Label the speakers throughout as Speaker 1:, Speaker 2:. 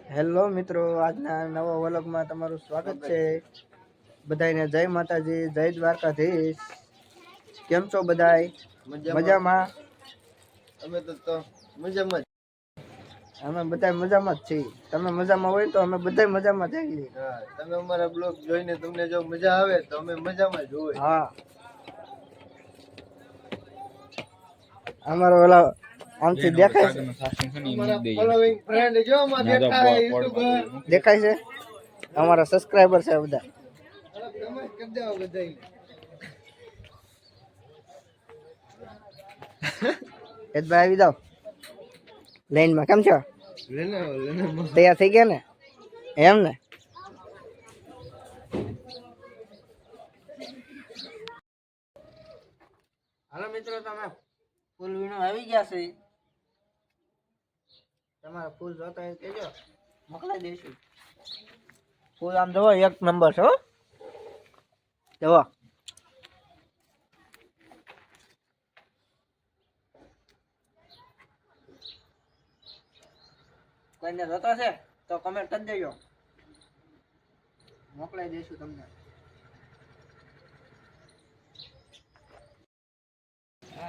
Speaker 1: Hello મિત્રો, આજના નવા વ્લોગમાં તમારું સ્વાગત છે. બધાને જય માતાજી, જય દ્વારકાધીશ. કેમ છો બધાય? મજામાં?
Speaker 2: અમે તો મજામાં.
Speaker 1: અમે બધા મજામાં જ છીએ. તમે મજામાં હોય તો અમે બધા મજામાં જઈએ.
Speaker 2: હા, તમે અમારા બ્લોગ જોઈને તમને જો મજા આવે તો અમે મજામાં જ હોય.
Speaker 1: હા, અમારો ઓલા આમથી દેખાય છે. દેખાય છે અમારા સબસ્ક્રાઇબર છે બધા. ભાઈ આવી જાઓ લાઈનમાં. કેમ છો? તૈયાર થઈ ગયા ને? એમ ને? હાલો મિત્રો, તમે ફૂલ વીણો આવી ગયા છે. તમારા ફૂલ જોતા હોય કેજો, મોકલાઈ દઈશું. ફૂલ આમ જોવો એક નંબર છે હો. જોવો કોઈને જોતો છે તો કમેન્ટ કરી દેજો, મોકલાઈ દઈશું તમને.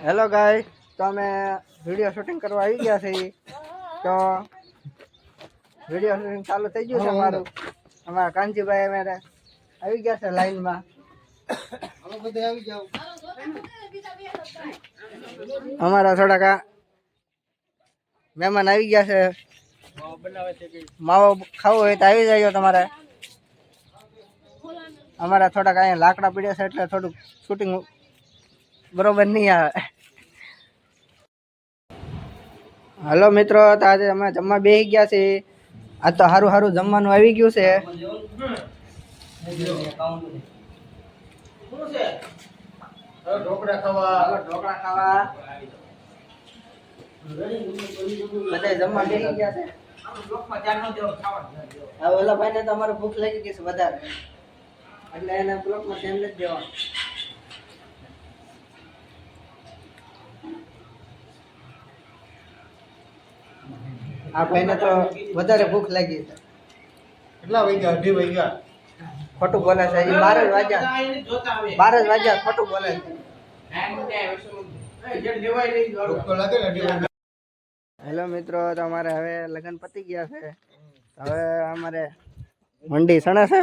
Speaker 1: હેલો ગાય, તો અમે વિડીયો શૂટિંગ કરવા આવી ગયા છીએ. તો વિડીયો શૂટિંગ ચાલુ થઈ ગયું છે અમારું. અમારા કાંજીભાઈ અમારે આવી ગયા છે લાઈનમાં. અમારા થોડાક મહેમાન આવી ગયા છે. માવો ખાવો હોય તો આવી જાય તમારે. અમારા થોડાક અહીંયા લાકડા પડ્યા છે એટલે થોડુંક શૂટિંગ બરોબર નહીં આવે. હલો મિત્રો, તો આજે અમે જમવા બેસી ગયા છીએ. આ તો સારું સારું જમવાનું આવી ગયું છે. ઢોકળા ખાવા બધા જમવા બેસી ગયા છે. હવે ઓલા ભાઈને તો અમારે ભૂખ લાગી ગઈ છે વધારે, એટલે એને બ્લોકમાં ધ્યાન નથી દેવાનું. આ ભાઈને તો વધારે ભૂખ લાગી છે.
Speaker 2: કેટલા વાગ્યા? 2:30 વાગ્યા.
Speaker 1: ખોટું બોલે છે. 12 જ વાગ્યા. 12 જ વાગ્યા. ખોટું બોલે છે. હેલો મિત્રો, તો અમારે હવે લગ્ન પતી ગયા છે. હવે અમારે મંડી સણે છે.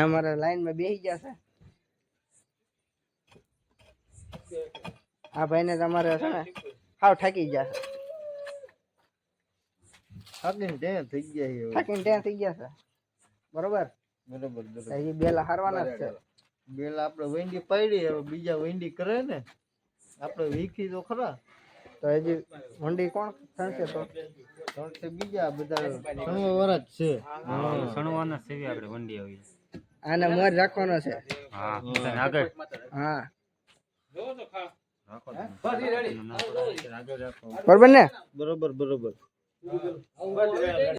Speaker 1: અમારે લાઈનમાં બેસી ગયા છે. આ ભાઈને તમારે છે ને હાવ ઠાકી ગયા છે. થાકીને ત્યાં થઈ ગયા છે. બરોબર. હજી બેલા હારવાના જ છે.
Speaker 2: બેલા આપણે વેંડી પાડી, હવે બીજા વેંડી કરે ને આપણે વીખી તો ખરા.
Speaker 1: તો હજી મંડી કોણ થશે?
Speaker 2: તો બીજા બધા સણવા જ છે.
Speaker 3: સણવાના છે આપણે વંડી આવી.
Speaker 1: આને મોર રાખવાનો છે.
Speaker 3: હા આગળ.
Speaker 1: હા બરોબર ને?
Speaker 2: બરોબર.